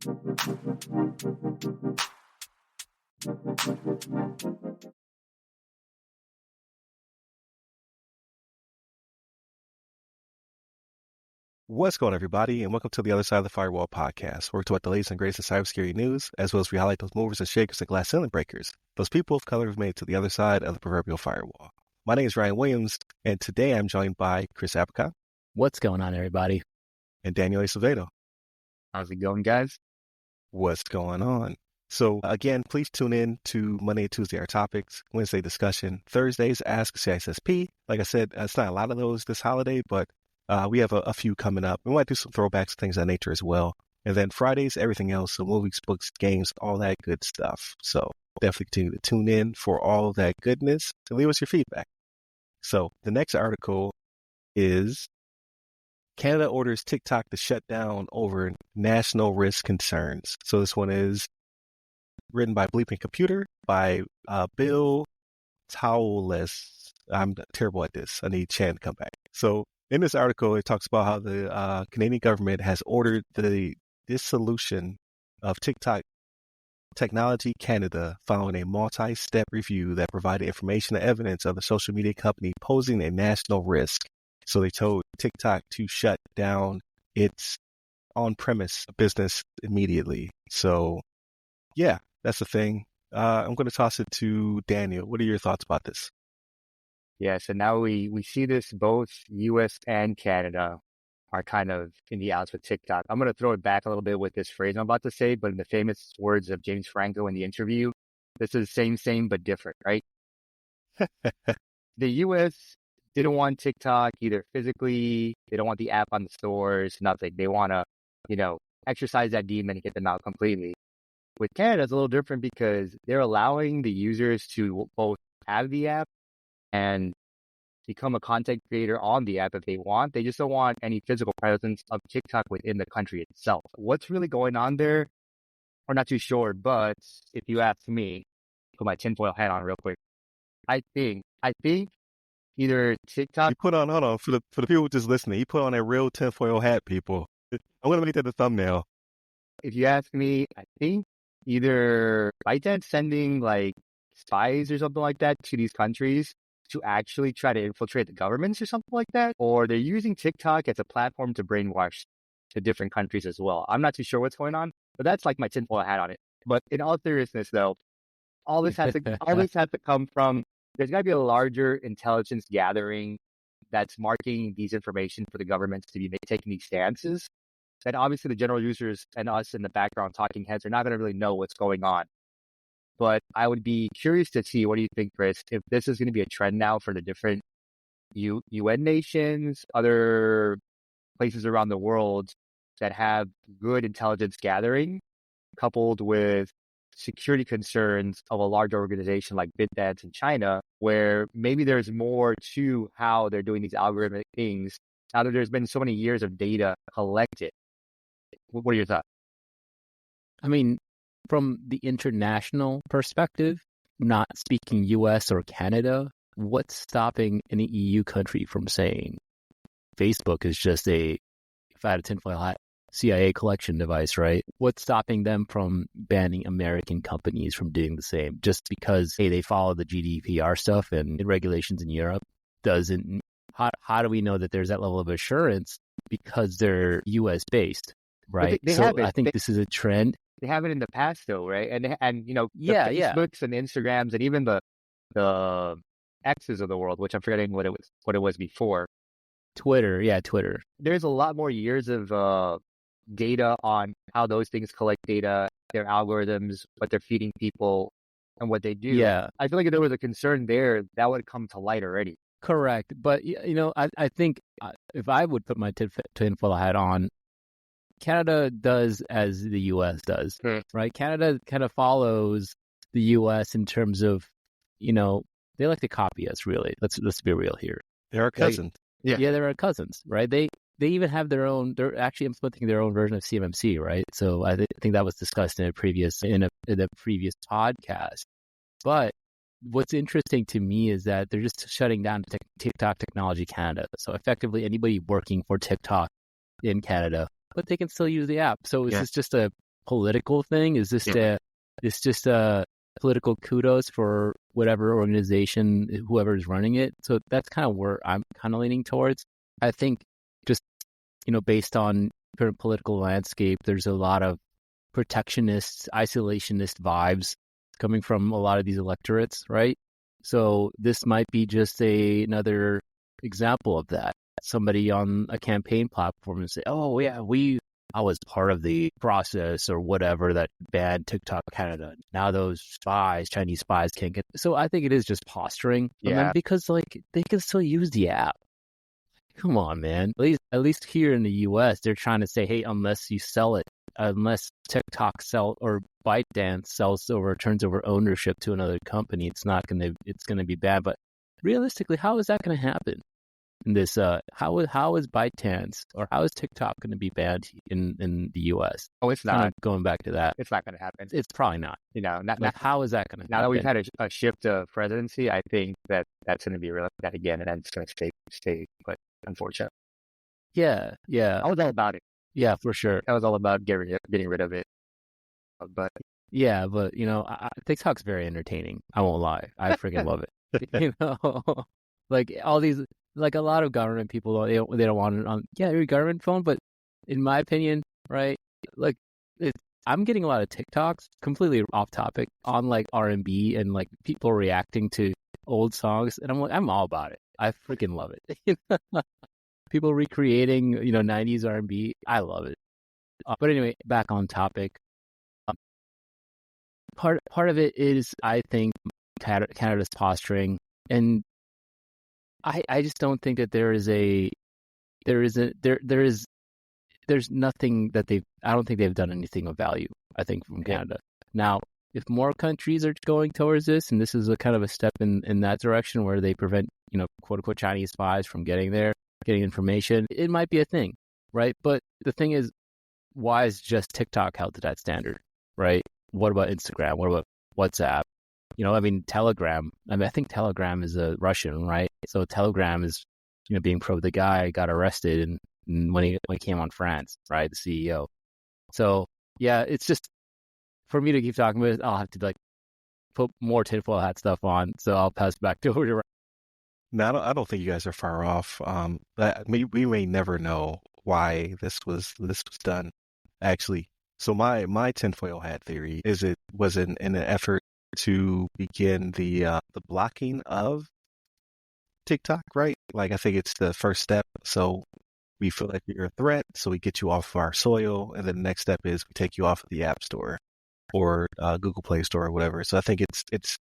What's going on, everybody, and welcome to the Other Side of the Firewall podcast, where we talk about the latest and greatest in cybersecurity news, as well as we highlight those movers and shakers and glass ceiling breakers, those people of color who've made it to the other side of the proverbial firewall. My name is Ryan Williams, and today I'm joined by Chris Apica. What's going on, everybody? And Daniel Acevedo. How's it going, guys? What's going on? So again, please tune in to Monday and Tuesday, our topics, Wednesday discussion, Thursdays, Ask CISSP. Like I said, it's not a lot of those this holiday, but we have a few coming up. We might do some throwbacks, things of that nature as well. And then Fridays, everything else, so movies, books, games, all that good stuff. So definitely continue to tune in for all of that goodness and leave us your feedback. So the next article is Canada orders TikTok to shut down over national risk concerns. So this one is written by Bleeping Computer by Bill Towles. I'm terrible at this. I need Chan to come back. So in this article, it talks about how the Canadian government has ordered the dissolution of TikTok Technology Canada following a multi-step review that provided information and evidence of the social media company posing a national risk. So they told TikTok to shut down its on-premise business immediately. So yeah, that's the thing. I'm going to toss it to Daniel. What are your thoughts about this? Yeah, so now we see this, both US and Canada are kind of in the outs with TikTok. I'm going to throw it back a little bit with this phrase I'm about to say, but in the famous words of James Franco in the interview, this is same, but different, right? The US didn't want TikTok either physically, they don't want the app on the stores, nothing. They want to, exercise that demon and get them out completely. With Canada, it's a little different because they're allowing the users to both have the app and become a content creator on the app if they want. They just don't want any physical presence of TikTok within the country itself. What's really going on there? We're not too sure, but if you ask me, put my tinfoil hat on real quick. I think either TikTok. You put on, hold on, for the people just listening, you put on a real tinfoil hat, people. I'm going to make that the thumbnail. If you ask me, I think either ByteDance sending like spies or something like that to these countries to actually try to infiltrate the governments or something like that, or they're using TikTok as a platform to brainwash to different countries as well. I'm not too sure what's going on, but that's like my tinfoil hat on it. But in all seriousness, though, all this has to come from, there's got to be a larger intelligence gathering that's marking these information for the governments to be taking these stances. And obviously the general users and us in the background talking heads are not going to really know what's going on. But I would be curious to see, what do you think, Chris, if this is going to be a trend now for the different UN nations, other places around the world that have good intelligence gathering, coupled with security concerns of a large organization like ByteDance in China, where maybe there's more to how they're doing these algorithmic things now that there's been so many years of data collected. What are your thoughts? I mean, from the international perspective, not speaking US or Canada, what's stopping any EU country from saying Facebook is just if I had a tinfoil hat, CIA collection device, right? What's stopping them from banning American companies from doing the same? Just because, hey, they follow the GDPR stuff and regulations in Europe doesn't. How do we know that there's that level of assurance? Because they're US based, right? I think this is a trend. They have it in the past, though, right? And the Facebooks and Instagrams and even the X's of the world, which I'm forgetting what it was before. Twitter. There's a lot more years of data on how those things collect data, their algorithms, what they're feeding people, and what they do. Yeah, I feel like if there was a concern there, that would come to light already. Correct, but I think if I would put my tinfoil hat on, Canada does as the U.S. does, right? Canada kind of follows the U.S. in terms of, they like to copy us, really. Let's be real here. They're our cousins. Yeah, they're our cousins, right? They even have their own. They're actually implementing their own version of CMMC, right? So I think that was discussed in a previous podcast. But what's interesting to me is that they're just shutting down TikTok Technology Canada. So effectively, anybody working for TikTok in Canada, but they can still use the app. So is this just a political thing? Is this just a political kudos for whatever organization, whoever is running it? So that's kind of where I'm kind of leaning towards. I think just, based on current political landscape, there's a lot of protectionist, isolationist vibes coming from a lot of these electorates, right? So this might be just another example of that. Somebody on a campaign platform and say, "Oh yeah, I was part of the process or whatever that banned TikTok Canada. Now those Chinese spies can't get." So I think it is just posturing from them because they can still use the app. Come on, man. At least here in the US, they're trying to say, hey, unless TikTok or ByteDance turns over ownership to another company, it's gonna be bad. But realistically, how is that gonna happen? In this, how is ByteDance or how is TikTok gonna be banned in the US? Oh, it's not. Going back to that, it's not gonna happen. It's probably not. How is that gonna happen? Now that we've had a shift of presidency, I think that's gonna be real that again, and then it's gonna stay. But unfortunately, yeah, I was all about it. Yeah, for sure. I was all about getting rid of it. But yeah, but TikTok's very entertaining. I won't lie. I freaking love it. Like all these, like a lot of government people, they don't want it on your government phone. But in my opinion, right, like I'm getting a lot of TikToks, completely off topic, on like R&B and like people reacting to old songs, and I'm all about it. I freaking love it. People recreating, 90s R&B. I love it. But anyway, back on topic. Part of it is, I think, Canada's posturing, and I just don't think that there's nothing that I don't think they've done anything of value, I think, from Canada. Now, if more countries are going towards this, and this is a kind of a step in that direction where they prevent, quote unquote Chinese spies from getting information, it might be a thing, right? But the thing is, why is just TikTok held to that standard, right? What about Instagram? What about WhatsApp? Telegram. I think Telegram is a Russian, right? So Telegram is, being probed. The guy got arrested and when he came on France, right? The CEO. So yeah, it's just for me to keep talking about it, I'll have to put more tinfoil hat stuff on. So I'll pass back to over to. No, I don't think you guys are far off. We may never know why this was done, actually. So my tinfoil hat theory is it was in an effort to begin the blocking of TikTok, right? Like I think it's the first step. So we feel like you're a threat, so we get you off of our soil, and then the next step is we take you off of the App Store or Google Play Store or whatever. So I think it's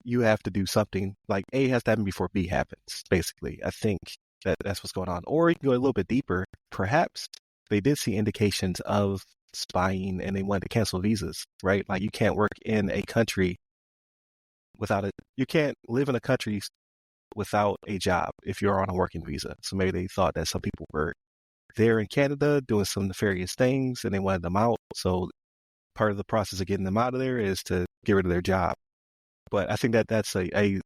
you have to do something like A has to happen before B happens. Basically, I think that's what's going on. Or you can go a little bit deeper. Perhaps they did see indications of spying and they wanted to cancel visas, right? Like you can't work in a country without it. You can't live in a country without a job if you're on a working visa. So maybe they thought that some people were there in Canada doing some nefarious things and they wanted them out. So part of the process of getting them out of there is to get rid of their job. But I think that's I think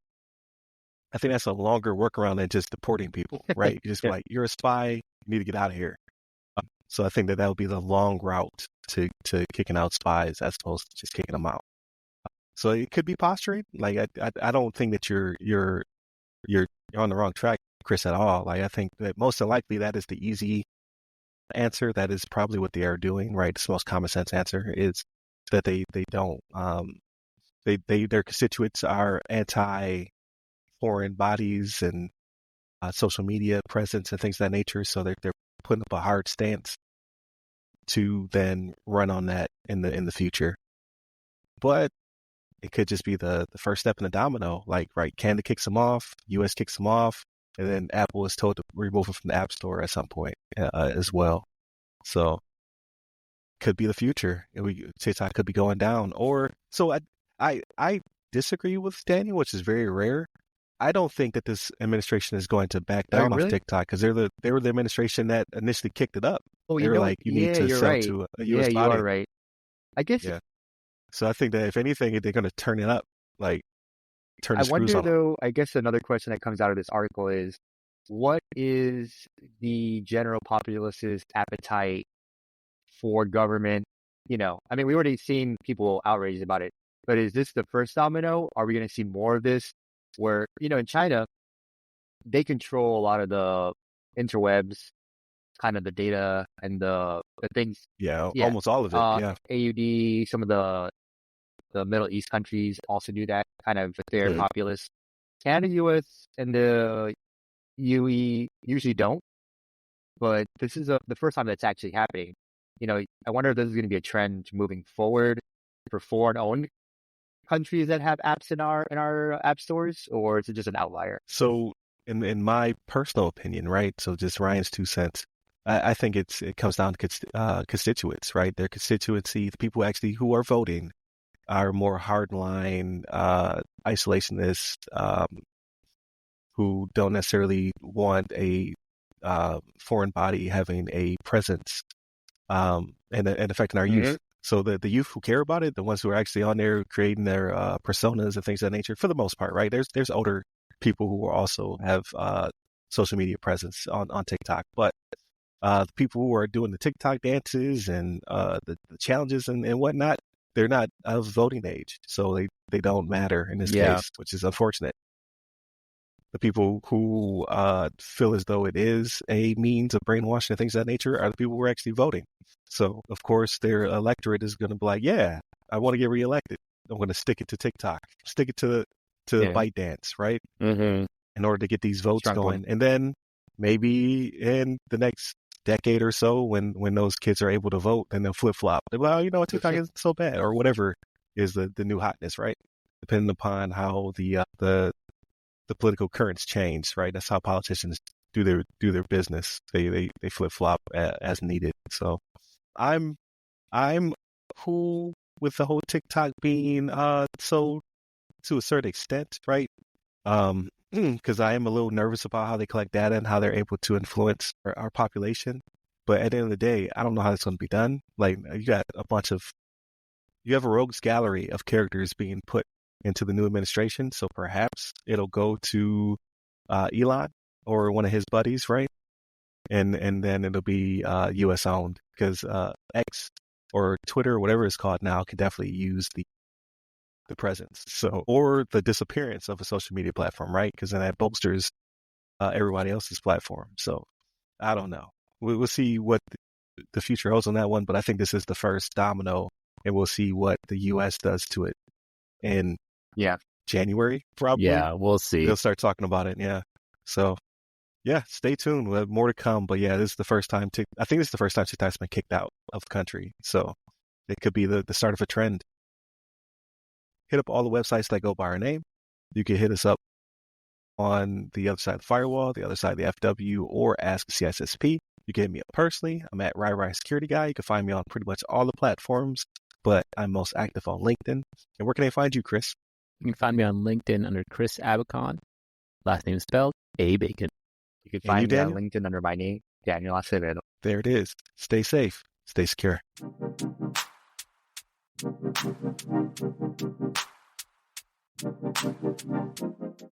that's a longer workaround than just deporting people, right? You just be like, you're a spy, you need to get out of here. So I think that would be the long route to kicking out spies as opposed to just kicking them out. So it could be posturing. Like I don't think that you're on the wrong track, Chris, at all. Like I think that most likely that is the easy answer. That is probably what they are doing, right? It's the most common sense answer is that they don't their constituents are anti foreign bodies and social media presence and things of that nature. So they're putting up a hard stance to then run on that in the future. But it could just be the first step in the domino. Like, right, Canada kicks them off, US kicks them off, and then Apple is told to remove them from the App Store at some point as well. So could be the future. TikTok could be going down. Or so I disagree with Daniel, which is very rare. I don't think that this administration is going to back down off TikTok because they were the administration that initially kicked it up. Oh, they were like, you need to sell to a US body. You are right. I guess. Yeah. So I think that if anything, they're going to turn it up, like turn the screws on. I wonder, though, I guess another question that comes out of this article is, what is the general populace's appetite for government I mean, we already seen people outraged about it, but is this the first domino? Are we going to see more of this where, in China, they control a lot of the interwebs, kind of the data and the things. Yeah, Yeah. almost all of it. Yeah. AUD, some of the Middle East countries also do that kind of with their populace. Canada, US, and the UE usually don't, but this is the first time that's actually happening. I wonder if this is going to be a trend moving forward for foreign-owned countries that have apps in our app stores, or is it just an outlier? So, in my personal opinion, right? So, just Ryan's 2 cents. I think it comes down to constituents, right? Their constituency, the people actually who are voting, are more hardline isolationists, who don't necessarily want a foreign body having a presence, and affecting our youth. So the youth who care about it, the ones who are actually on there creating their personas and things of that nature, for the most part, right? There's older people who also have social media presence on TikTok, but the people who are doing the TikTok dances and the challenges and whatnot, they're not of voting age, so they don't matter in this case, which is unfortunate. The people who feel as though it is a means of brainwashing and things of that nature are the people who are actually voting. So, of course, their electorate is going to be like, yeah, I want to get reelected. I'm going to stick it to TikTok, stick it to the ByteDance, right? Mm-hmm. In order to get these votes Strong going. point. And then maybe in the next decade or so, when those kids are able to vote, then they'll flip-flop. Well, TikTok isn't so bad, or whatever is the new hotness, right? Depending upon how the political currents change, right? That's how politicians do their business. They flip flop as needed. So I'm cool with the whole TikTok being so to a certain extent, right? Because I am a little nervous about how they collect data and how they're able to influence our population. But at the end of the day, I don't know how it's going to be done. Like, you have a rogues gallery of characters being put into the new administration, so perhaps it'll go to Elon or one of his buddies, right? And then it'll be U.S. owned, because X or Twitter, whatever it's called now, can definitely use the presence, or the disappearance of a social media platform, right? Because then that bolsters everybody else's platform. So I don't know. We'll see what the future holds on that one, but I think this is the first domino, and we'll see what the U.S. does to it in January, probably. Yeah, we'll see. They'll start talking about it. Yeah. So, yeah, stay tuned. We'll have more to come. But yeah, this is the first time I think this is the first time TikTok's been kicked out of the country. So it could be the start of a trend. Hit up all the websites that go by our name. You can hit us up on the other side of the firewall, the other side of the FW, or ask CSSP. You can hit me up personally. I'm at Ryan Security Guy. You can find me on pretty much all the platforms, but I'm most active on LinkedIn. And where can I find you, Chris? You can find me on LinkedIn under Chris Abacon. Last name spelled A Bacon. You can find me on LinkedIn under my name, Daniel Acevedo. There it is. Stay safe. Stay secure.